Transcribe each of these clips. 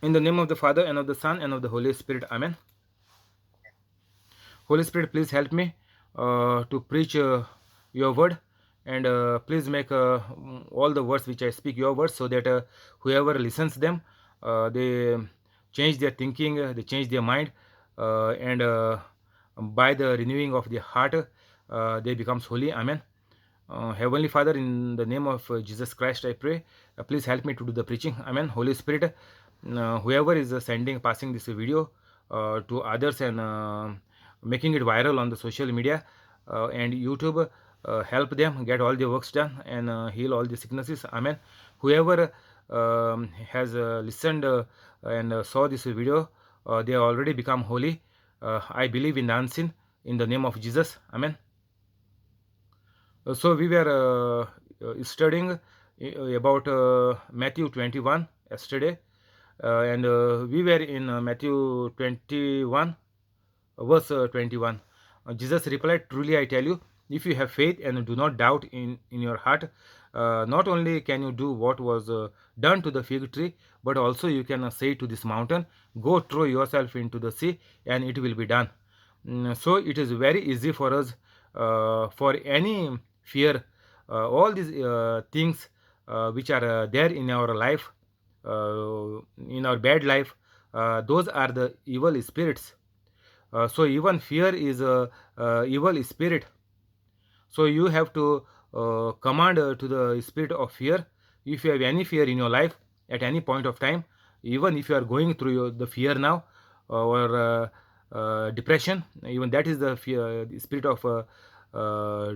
In the name of the Father, and of the Son, and of the Holy Spirit. Amen. Holy Spirit, please help me to preach your word, and please make all the words which I speak your words, so that whoever listens them, they change their thinking, they change their mind, and by the renewing of their heart, they becomes holy. Amen. Heavenly Father, in the name of Jesus Christ, I pray. Please help me to do the preaching. Amen. Holy Spirit, whoever is passing this video to others, and making it viral on the social media and YouTube, help them get all the works done, and heal all the sicknesses. Amen. Whoever has listened and saw this video, they already become holy. I believe in the unseen, in the name of Jesus. Amen. So we were studying about Matthew 21 yesterday, and we were in Matthew 21, verse 21. Jesus replied, "Truly I tell you, if you have faith and do not doubt in your heart, not only can you do what was done to the fig tree, but also you can say to this mountain, go throw yourself into the sea, and it will be done." So it is very easy for us, for any fear, all these things which are there in our life, in our bad life, those are the evil spirits. So even fear is a evil spirit. So you have to command to the spirit of fear. If you have any fear in your life at any point of time, even if you are going through the fear now, or depression, even that is the fear, the spirit of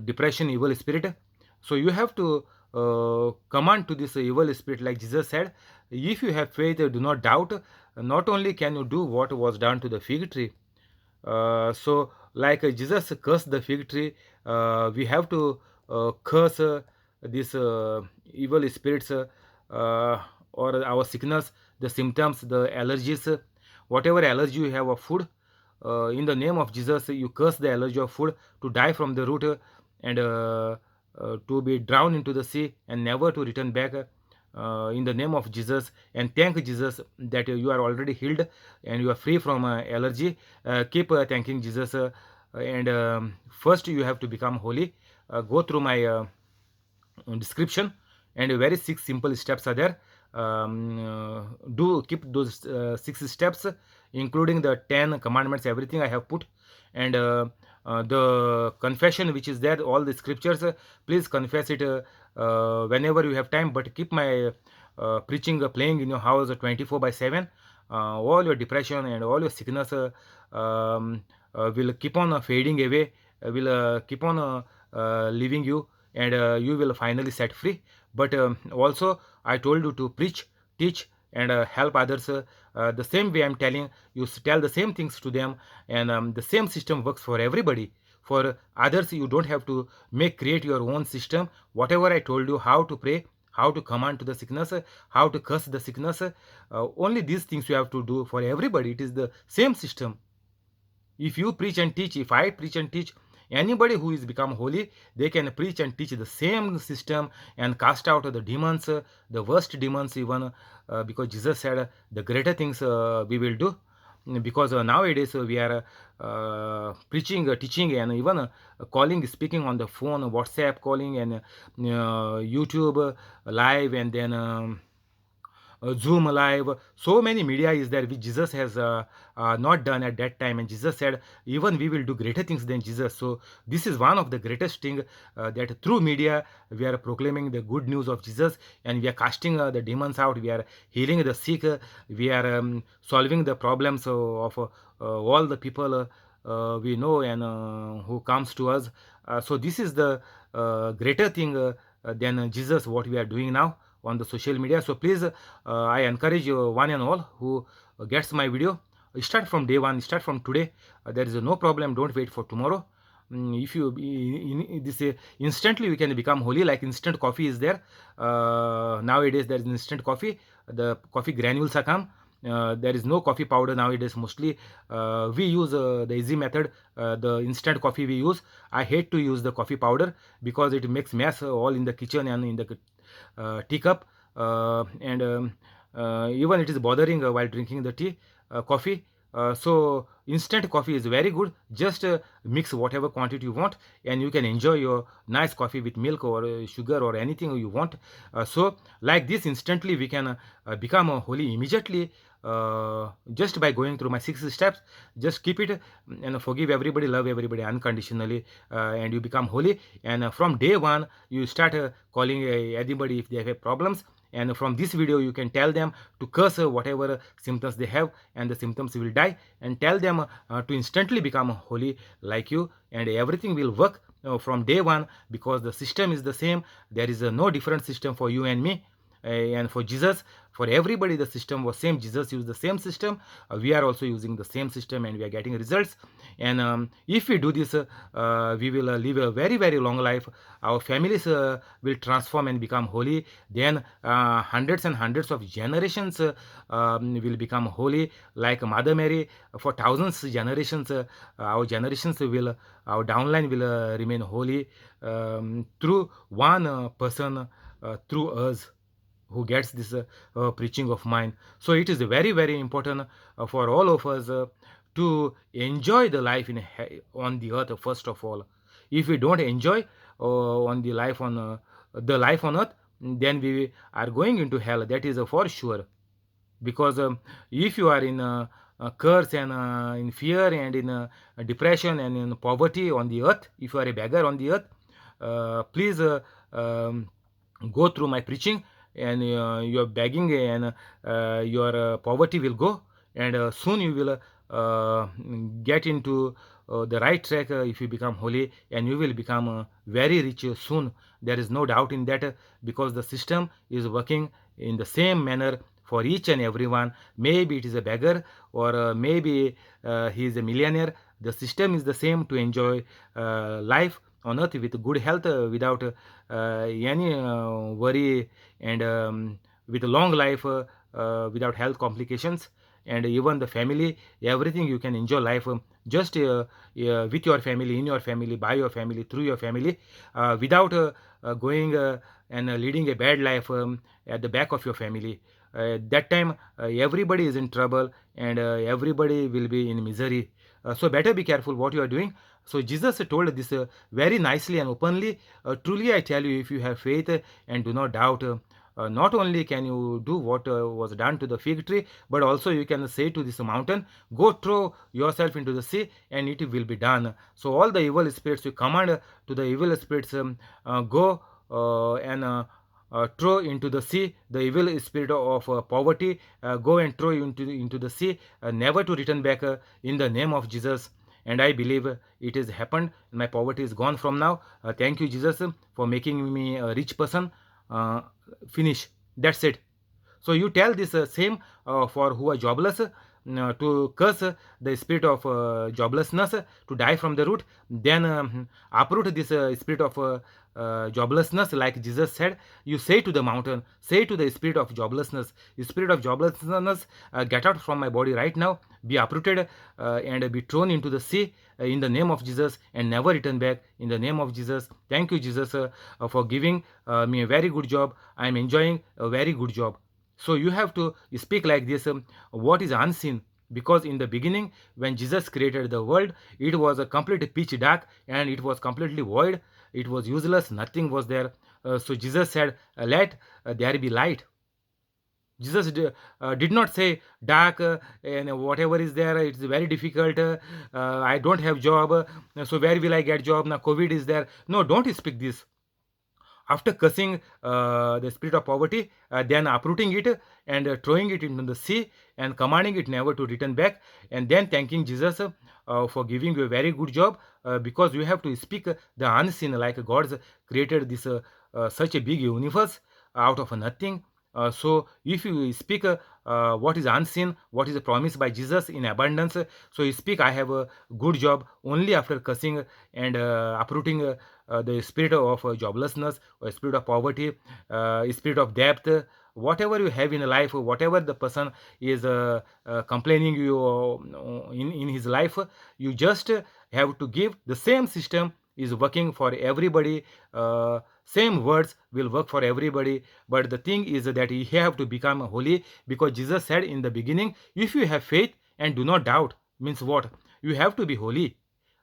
depression, evil spirit. So you have to command to this evil spirit, like Jesus said, if you have faith, do not doubt. Not only can you do what was done to the fig tree, so like Jesus cursed the fig tree, we have to curse these evil spirits, or our sickness, the symptoms, the allergies, whatever allergy you have of food. In the name of Jesus, you curse the allergy of food to die from the root, and to be drowned into the sea and never to return back, in the name of Jesus. And thank Jesus that you are already healed and you are free from allergy. Keep thanking Jesus, and first you have to become holy. Go through my description, and very 6 simple steps are there. Do keep those 6 steps, including the 10 commandments, everything I have put. And the confession which is there, all the scriptures, please confess it whenever you have time, but keep my preaching playing in your house 24/7. All your depression and all your sickness will keep on fading away, will keep on leaving you, and you will finally set free. But also I told you to preach, teach, and help others the same way I'm telling you. Tell the same things to them, and the same system works for everybody. For others, you don't have to create your own system. Whatever I told you, how to pray, how to command to the sickness, how to curse the sickness, only these things you have to do for everybody. It is the same system. If you preach and teach, if I preach and teach, anybody who is become holy, they can preach and teach the same system and cast out the demons, the worst demons even, because Jesus said the greater things we will do. Because nowadays we are preaching, teaching, and even calling, speaking on the phone, WhatsApp calling, and YouTube live, and then Zoom live. So many media is there which Jesus has not done at that time, and Jesus said even we will do greater things than Jesus. So this is one of the greatest thing, that through media we are proclaiming the good news of Jesus, and we are casting the demons out, we are healing the sick, we are solving the problems of all the people we know, and who comes to us. So this is the greater thing than Jesus, what we are doing now on the social media. So please, I encourage one and all who gets my video, start from day one, start from today. There is no problem, don't wait for tomorrow. If you this instantly we can become holy, like instant coffee is there. Nowadays there is instant coffee, the coffee granules are come. There is no coffee powder nowadays. Mostly we use the easy method, the instant coffee we use. I hate to use the coffee powder because it makes mess all in the kitchen and in the teacup, and even it is bothering while drinking the tea, coffee. So instant coffee is very good. Just mix whatever quantity you want, and you can enjoy your nice coffee with milk or sugar or anything you want. So like this, instantly we can become holy immediately, just by going through my 6 steps. Just keep it, and forgive everybody, love everybody unconditionally, and you become holy. And from day one, you start calling anybody if they have problems. And from this video, you can tell them to curse whatever symptoms they have, and the symptoms will die. And tell them to instantly become holy like you, and everything will work from day one, because the system is the same. There is no different system for you and me. And for Jesus, for everybody, the system was same. Jesus used the same system. We are also using the same system, and we are getting results. And if we do this, we will live a very, very long life. Our families will transform and become holy. Then hundreds and hundreds of generations will become holy, like Mother Mary. For thousands generations, our generations will, our downline will remain holy, through one person, through us, who gets this preaching of mine. So it is very, very important for all of us to enjoy the life on the earth first of all. If we don't enjoy on the life on earth, then we are going into hell. That is for sure. Because if you are in curse and in fear and in depression and in poverty on the earth, if you are a beggar on the earth, please um, go through my preaching, and your begging and your poverty will go. And soon you will get into the right track if you become holy, and you will become very rich soon. There is no doubt in that, because the system is working in the same manner for each and everyone. Maybe it is a beggar, or maybe he is a millionaire. The system is the same, to enjoy life on earth with good health, without any worry, and with a long life, without health complications. And even the family, everything you can enjoy life, just with your family, in your family, by your family, through your family, without going and leading a bad life at the back of your family. That time everybody is in trouble, and everybody will be in misery. So better be careful what you are doing. So Jesus told this very nicely and openly. Truly I tell you, if you have faith and do not doubt, not only can you do what was done to the fig tree, but also you can say to this mountain, go throw yourself into the sea, and it will be done. So all the evil spirits, you command to the evil spirits, go and throw into the sea. The evil spirit of poverty, go and throw you into the sea, never to return back, in the name of Jesus. And I believe it has happened. My poverty is gone from now. Thank you, Jesus, for making me a rich person. Finish. That's it. So you tell this same for who are jobless, to curse the spirit of joblessness, to die from the root. Then uproot this spirit of joblessness, like Jesus said. You say to the mountain, say to the spirit of joblessness, spirit of joblessness, get out from my body right now, be uprooted, and be thrown into the sea, in the name of Jesus, and never return back, in the name of Jesus. Thank you, Jesus, for giving me a very good job. I am enjoying a very good job. So you have to speak like this, what is unseen. Because in the beginning, when Jesus created the world, it was a complete pitch dark, and it was completely void. It was useless, nothing was there. So Jesus said, let there be light. Jesus did not say dark, and whatever is there, it's very difficult. I don't have job, so where will I get job? Now COVID is there. No, don't speak this. After cursing the spirit of poverty, then uprooting it, and throwing it into the sea, and commanding it never to return back, and then thanking Jesus for giving you a very good job, because you have to speak the unseen, like God's created this such a big universe out of nothing. So if you speak what is unseen, what is promised by Jesus in abundance, so you speak, I have a good job, only after cursing and uprooting the spirit of joblessness, or spirit of poverty, spirit of debt, whatever you have in life, whatever the person is complaining you in his life, you just have to give. The same system is working for everybody, Same words will work for everybody, but the thing is that you have to become holy, because Jesus said in the beginning, if you have faith and do not doubt, means what? You have to be holy.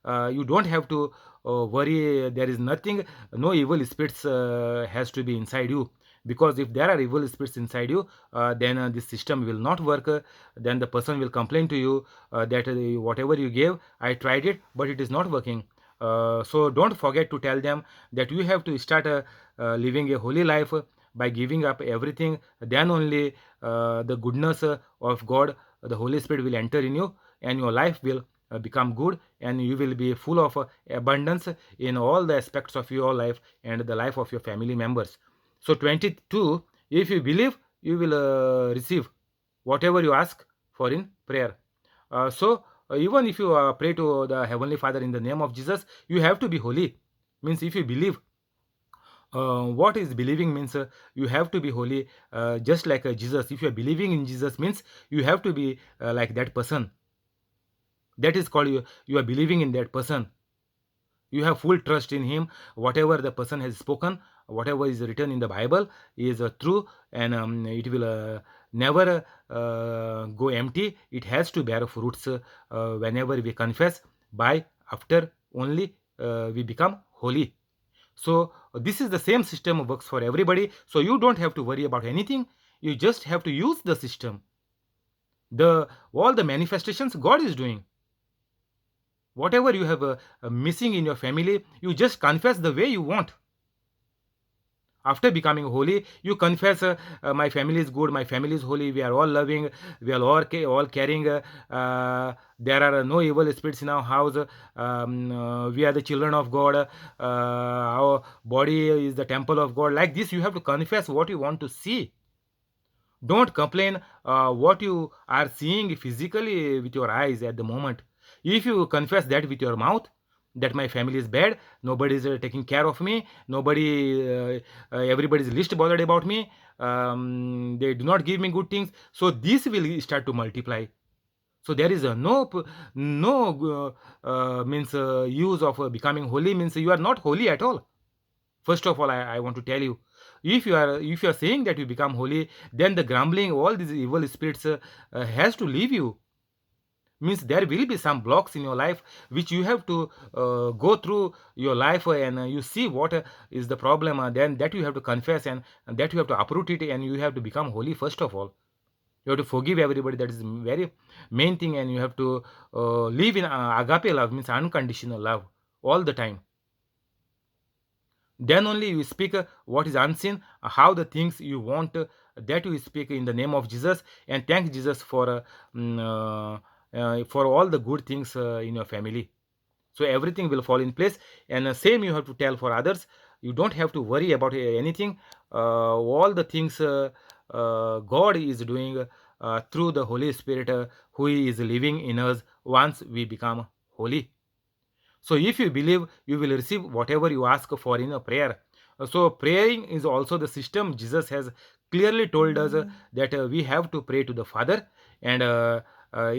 You don't have to worry. There is nothing, no evil spirits has to be inside you, because if there are evil spirits inside you, then this system will not work. Then the person will complain to you that whatever you gave, I tried it, but it is not working. So don't forget to tell them that you have to start living a holy life by giving up everything. Then only the goodness of God, the Holy Spirit will enter in you, and your life will become good, and you will be full of abundance in all the aspects of your life and the life of your family members. So 22, if you believe, you will receive whatever you ask for in prayer. So even if you pray to the Heavenly Father in the name of Jesus, you have to be holy. Means if you believe, what is believing means you have to be holy, just like Jesus. If you are believing in Jesus, means you have to be like that person. That is called you are believing in that person. You have full trust in him. Whatever the person has spoken, whatever is written in the Bible is true, and it will never go empty. It has to bear fruits whenever we confess. By after only we become holy. So this is the same system works for everybody. So you don't have to worry about anything. You just have to use the system. The all the manifestations God is doing. Whatever you have missing in your family, you just confess the way you want. After becoming holy, you confess, my family is good, my family is holy, we are all loving, we are all caring, there are no evil spirits in our house, we are the children of God, our body is the temple of God. Like this, you have to confess what you want to see. Don't complain what you are seeing physically with your eyes at the moment. If you confess that with your mouth, that my family is bad, nobody is taking care of me, everybody is least bothered about me, they do not give me good things, so this will start to multiply. So there is no means use of becoming holy. Means you are not holy at all. First of all, I want to tell you, if you are saying that you become holy, then the grumbling, all these evil spirits has to leave you. Means there will be some blocks in your life which you have to go through your life, and you see what is the problem, then that you have to confess, and that you have to uproot it, and you have to become holy. First of all, you have to forgive everybody. That is very main thing, and you have to live in agape love, means unconditional love, all the time. Then only you speak what is unseen, how the things you want, that you speak in the name of Jesus, and thank Jesus for all the good things in your family. So everything will fall in place, and same you have to tell for others. You don't have to worry about anything. All the things God is doing through the Holy Spirit, who is living in us once we become holy. So if you believe, you will receive whatever you ask for in a prayer. So praying is also the system. Jesus has clearly told us that we have to pray to the Father, and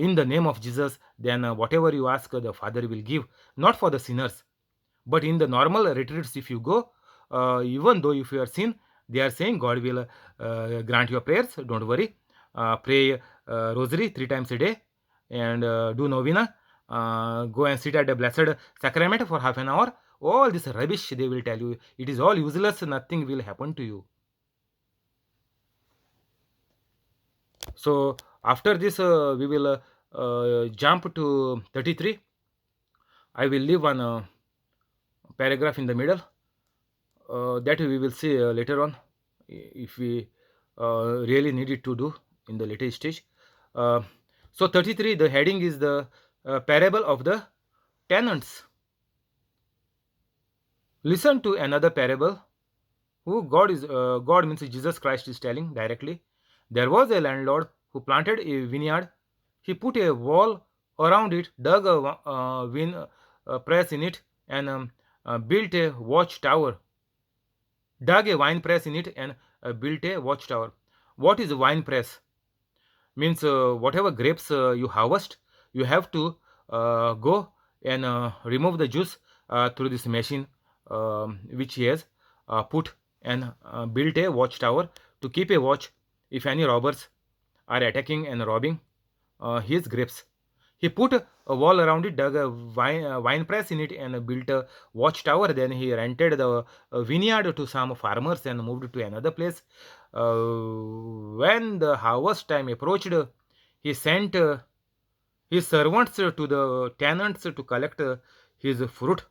in the name of Jesus, then whatever you ask, the Father will give. Not for the sinners, but in the normal retreats, if you go, even though if you are sin, they are saying God will grant your prayers. Don't worry. Pray rosary 3 times a day, and do novena. Go and sit at the blessed sacrament for half an hour. All this rubbish they will tell you. It is all useless. Nothing will happen to you. So after this, we will jump to 33. I will leave one paragraph in the middle. That we will see later on, if we really need it to do in the later stage. So 33, the heading is the parable of the tenants. Listen to another parable. Who God means Jesus Christ is telling directly. There was a landlord who planted a vineyard. He put a wall around it, dug a wine press in it, and built a watchtower. Dug a wine press in it, and built a watchtower. What is a wine press? Means whatever grapes you harvest, you have to go and remove the juice through this machine which he has. put and built a watchtower to keep a watch if any robbers are attacking and robbing his grapes. He put a wall around it, dug a wine press in it, and built a watchtower. Then he rented the vineyard to some farmers and moved to another place. When the harvest time approached, he sent his servants to the tenants to collect his fruit.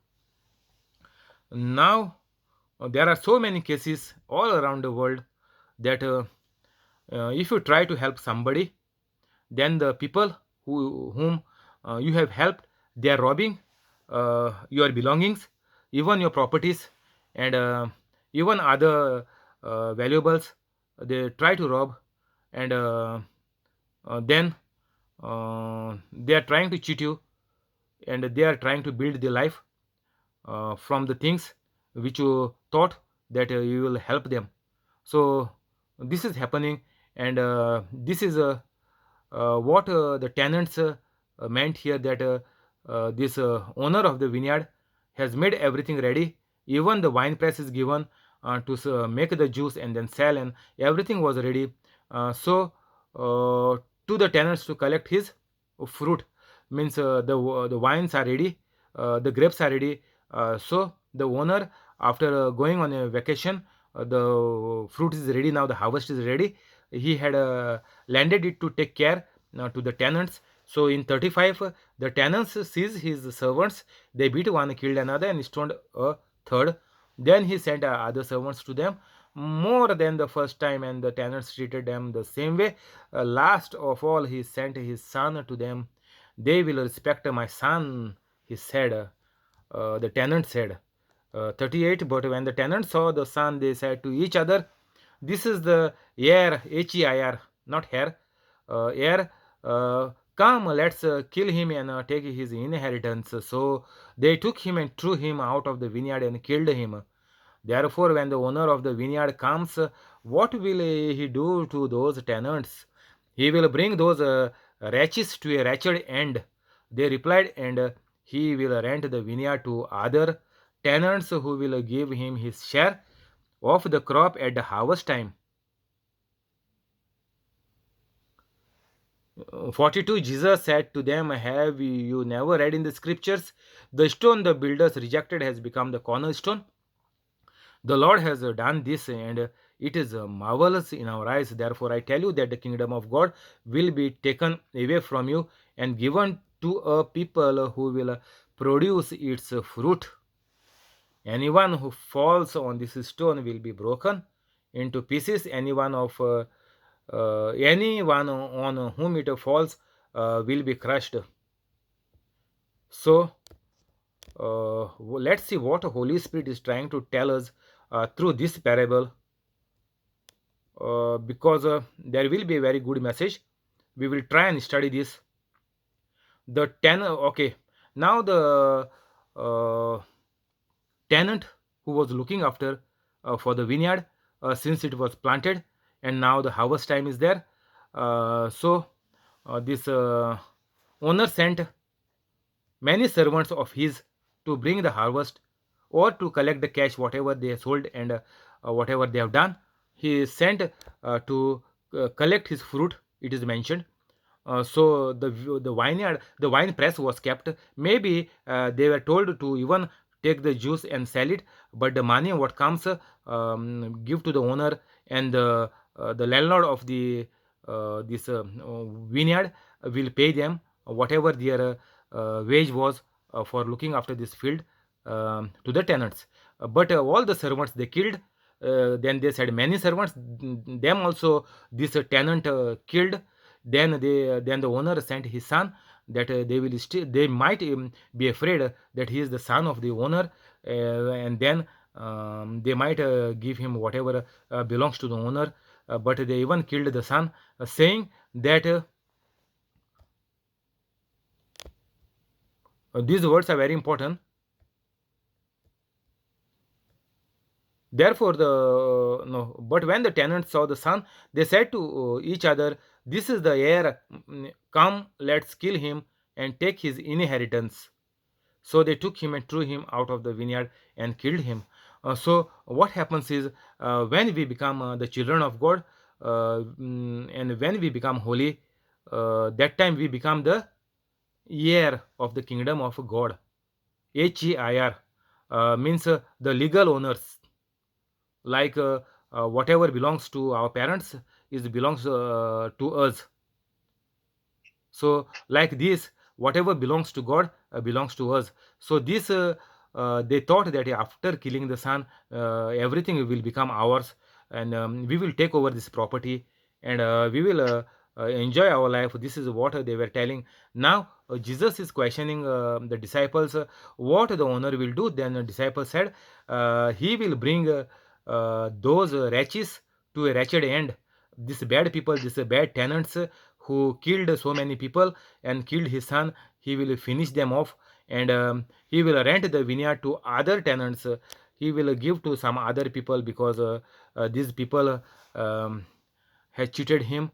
Now, there are so many cases all around the world that if you try to help somebody, then the people whom you have helped, they are robbing your belongings, even your properties, and even other valuables. They try to rob, and then they are trying to cheat you, and they are trying to build the life from the things which you thought that you will help them. So this is happening, and this is what the tenants meant here, that this owner of the vineyard has made everything ready. Even the wine press is given to make the juice and then sell, and everything was ready. So to the tenants to collect his fruit, means the wines are ready, the grapes are ready. So the owner, after going on a vacation, the fruit is ready now, the harvest is ready. He had landed it to take care to the tenants. So in 35, the tenants seized his servants. They beat one, killed another, and stoned a third. Then he sent other servants to them, more than the first time, and the tenants treated them the same way. Last of all, he sent his son to them. They will respect my son, he said. The tenant said. 38. But when the tenants saw the son, they said to each other, "This is the heir, Heir, not heir, heir. Come, let's kill him and take his inheritance." So they took him and threw him out of the vineyard and killed him. Therefore, when the owner of the vineyard comes, what will he do to those tenants? He will bring those wretches to a wretched end. They replied, and he will rent the vineyard to other tenants who will give him his share of the crop at the harvest time. 42. Jesus said to them, "Have you never read in the scriptures? The stone the builders rejected has become the cornerstone. The Lord has done this, and it is marvelous in our eyes. Therefore, I tell you that the kingdom of God will be taken away from you and given to a people who will produce its fruit. Anyone who falls on this stone will be broken into pieces. Anyone on whom it falls will be crushed." So, let's see what Holy Spirit is trying to tell us through this parable, because there will be a very good message. We will try and study this. The okay, now the uh, tenant who was looking after for the vineyard, since it was planted and now the harvest time is there. So this owner sent many servants of his to bring the harvest or to collect the cash, whatever they have sold, and whatever they have done. He sent to collect his fruit, it is mentioned. So the vineyard, the wine press was kept. Maybe they were told to even take the juice and sell it, but the money what comes, give to the owner, and the landlord of the this vineyard will pay them whatever their wage was for looking after this field to the tenants. But all the servants they killed. Then they said many servants, them also this tenant killed. Then the owner sent his son, that they might be afraid that he is the son of the owner, and then they might give him whatever belongs to the owner. But they even killed the son, saying that these words are very important. Therefore, the no. But when the tenants saw the son, they said to each other, "This is the heir. Come, let's kill him and take his inheritance." So they took him and threw him out of the vineyard and killed him. So what happens is, when we become the children of God, and when we become holy, that time we become the heir of the kingdom of God. HEIR means the legal owners, like whatever belongs to our parents is belongs to us. So like this, whatever belongs to God belongs to us. So this, they thought that after killing the son, everything will become ours, and we will take over this property, and we will enjoy our life. This is what they were telling. Now Jesus is questioning the disciples, what the owner will do. Then the disciples said, he will bring those wretches to a wretched end. These bad people, these bad tenants, who killed so many people and killed his son, he will finish them off, and he will rent the vineyard to other tenants. He will give to some other people, because these people had cheated him,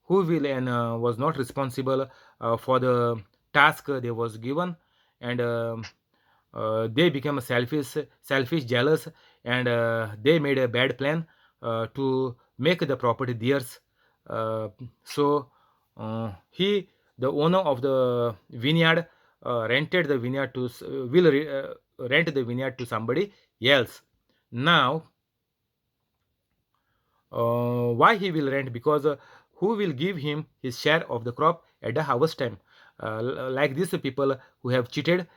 who will and was not responsible for the task they was given, and they became selfish, jealous, and they made a bad plan to make the property theirs. So he, the owner of the vineyard, rented the vineyard to will rent the vineyard to somebody else. Now why he will rent? Because who will give him his share of the crop at the harvest time? Like these people who have cheated,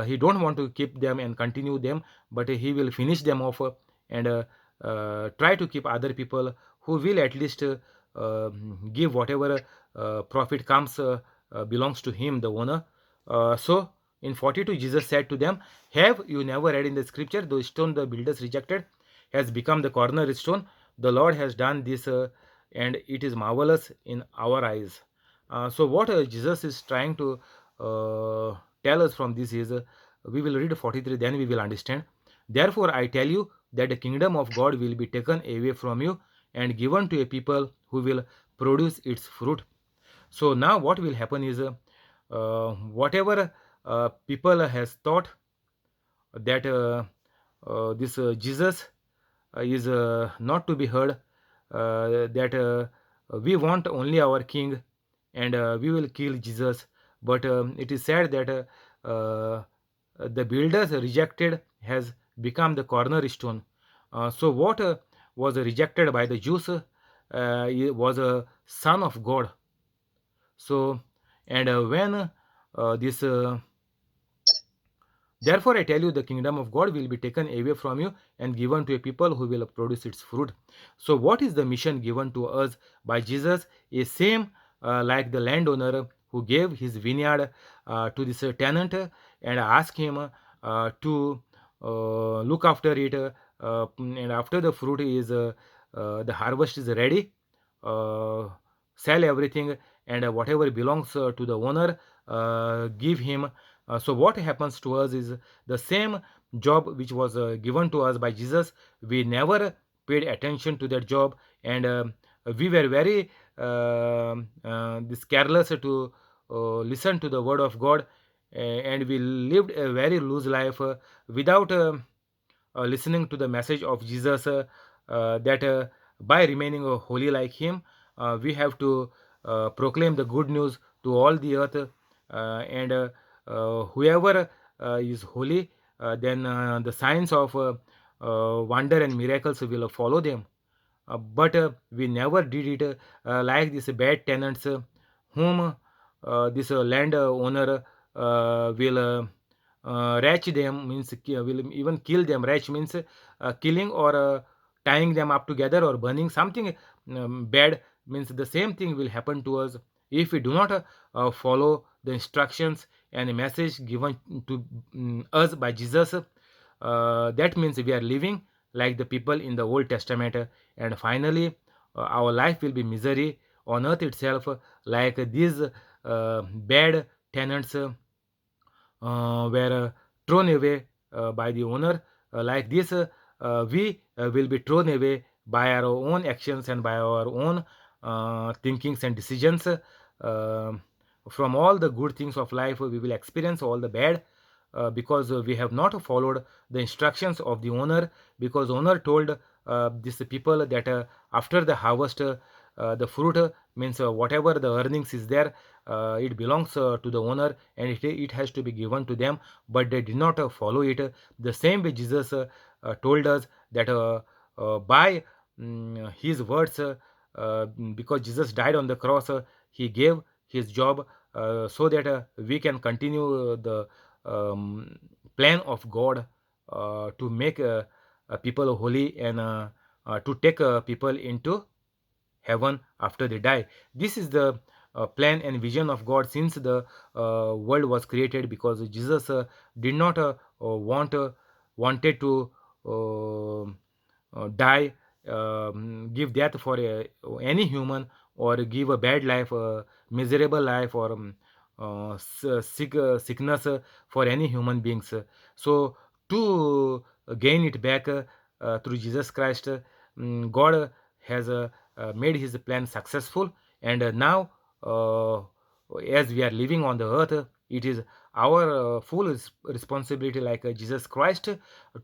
he don't want to keep them and continue them, but he will finish them off, and try to keep other people who will at least give whatever profit comes, belongs to him, the owner. So in 42 Jesus said to them, have you never read in the scripture, the stone the builders rejected has become the cornerstone? The Lord has done this, and it is marvelous in our eyes. So what Jesus is trying to tell us from this is, we will read 43, then we will understand. Therefore I tell you that the kingdom of God will be taken away from you and given to a people who will produce its fruit. So now what will happen is, whatever people has thought that this Jesus is not to be heard, that we want only our king, and we will kill Jesus. But it is said that the builders rejected has become the cornerstone. So what was rejected by the Jews was a son of God. So, and when this therefore I tell you, the kingdom of God will be taken away from you and given to a people who will produce its fruit. So what is the mission given to us by Jesus? Is same like the landowner who gave his vineyard to this tenant, and asked him to look after it, and after the fruit is the harvest is ready, uh, sell everything, and whatever belongs to the owner, give him. So what happens to us is the same job which was given to us by Jesus. We never paid attention to that job, and we were very this careless to listen to the word of God, and we lived a very loose life without listening to the message of Jesus, that by remaining holy like him, we have to proclaim the good news to all the earth, and whoever is holy, then the signs of wonder and miracles will follow them. But we never did it like these bad tenants, whom this land owner will wretch them, means will even kill them. Wretch means killing, or tying them up together, or burning something bad, means the same thing will happen to us if we do not follow the instructions and a message given to us by Jesus. That means we are living like the people in the Old Testament, and finally our life will be misery on earth itself, like these bad tenants were thrown away by the owner. Like this, we will be thrown away by our own actions and by our own thinkings and decisions. From all the good things of life, we will experience all the bad. because we have not followed the instructions of the owner, because owner told these people that after the harvest, the fruit means whatever the earnings is there, it belongs to the owner, and it has to be given to them, but they did not follow it. The same way Jesus told us that by his words, because Jesus died on the cross, he gave his job so that we can continue the um, plan of God to make people holy, and to take people into heaven after they die. This is the plan and vision of God since the world was created, because Jesus did not wanted to uh, die, give death for any human, or give a bad life, miserable life, or sickness for any human beings. So to gain it back through Jesus Christ, God has made his plan successful, and now uh, as we are living on the earth, it is our full responsibility, like Jesus Christ,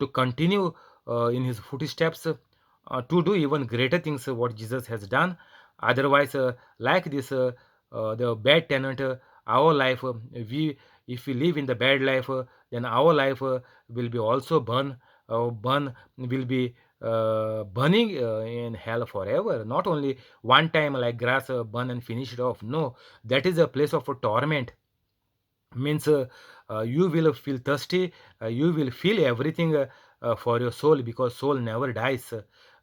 to continue in his footsteps, to do even greater things what Jesus has done. Otherwise, like this, the bad tenant, our life, we if we live in the bad life, then our life will be also burn will be burning in hell forever. Not only one time like grass burn and finish it off. No, that is a place of torment. Means you will feel thirsty, you will feel everything for your soul, because soul never dies,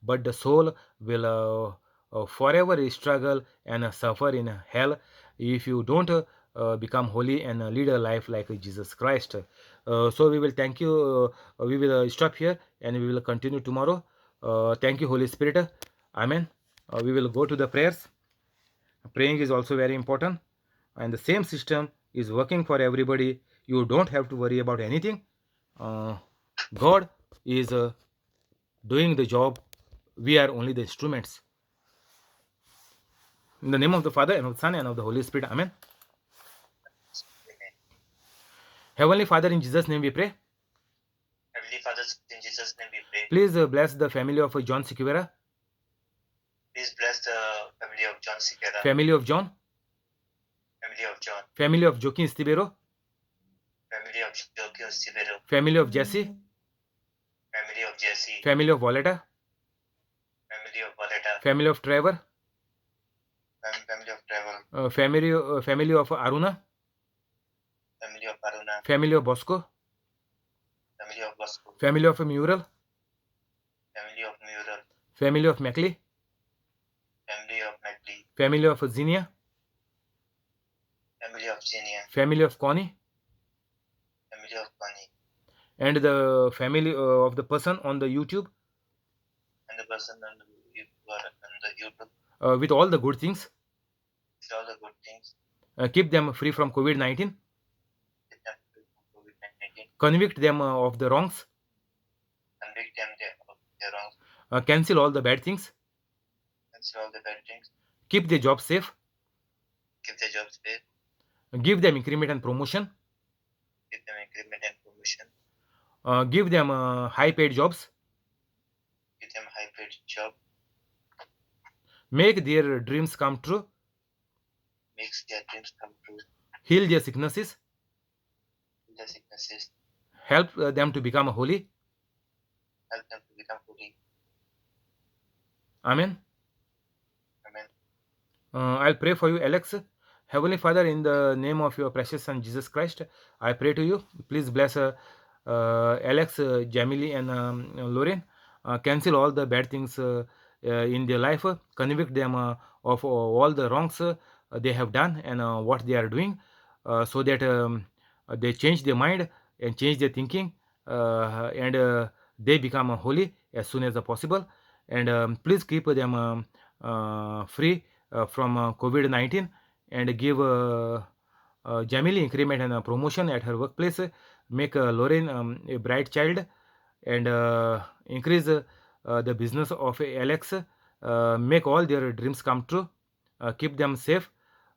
but the soul will forever struggle and suffer in hell if you don't become holy and lead a life like Jesus Christ. So we will thank you, we will stop here, and we will continue tomorrow. Thank you, Holy Spirit. Amen. We will go to the prayers. Praying is also very important, and the same system is working for everybody. You don't have to worry about anything. God is doing the job. We are only the instruments. In the name of the Father, and of the Son, and of the Holy Spirit. Amen. Amen. Heavenly Father, in Jesus' name we pray. Heavenly Father, in Jesus' name we pray. Please bless the family of John Sikivera, Please bless the family of John Sikera, family of John, family of John, family of Joaquin Stibero, family of Joaquin Sivero, family of Jesse, family of Jesse, family of Voleta, family of Valeta, family of Trevor, family of Trevor, family of Aruna, family of Aruna, family of Bosco, family of Bosco, family of Mural, family of Mural, family of Mackley, family of Mackley, family of Zinnia, family of Zenia, family of Connie, family of Connie, and the family of the person on the YouTube, and the person on the YouTube, with all the good things. with all the good things. Keep them free from COVID-19. Keep them free from COVID-19. Convict them of the wrongs. Convict them of their wrongs. Cancel all the bad things. Cancel all the bad things. Keep their job safe. Keep their jobs safe. Give them increment and promotion. Give them increment and promotion. Give them high paid jobs. Give them high paid job. Make their dreams come true. Makes their dreams come true. Heal their sicknesses. Heal their sicknesses. Help them to become holy. Help them to become holy. Amen. Amen. I'll pray for you, Alex. Heavenly Father, in the name of your precious Son Jesus Christ, I pray to you. Please bless Alex, Jamili, and Lorraine. Cancel all the bad things in their life. Convict them of all the wrongs they have done and what they are doing, so that they change their mind and change their thinking, and they become holy as soon as possible. And please keep them free from COVID-19, and give Jamili increment and promotion at her workplace. Make Lorraine a bright child, and increase the business of Alex. Make all their dreams come true. Keep them safe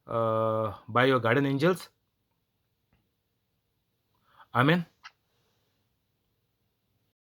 by your guardian angels. Amen.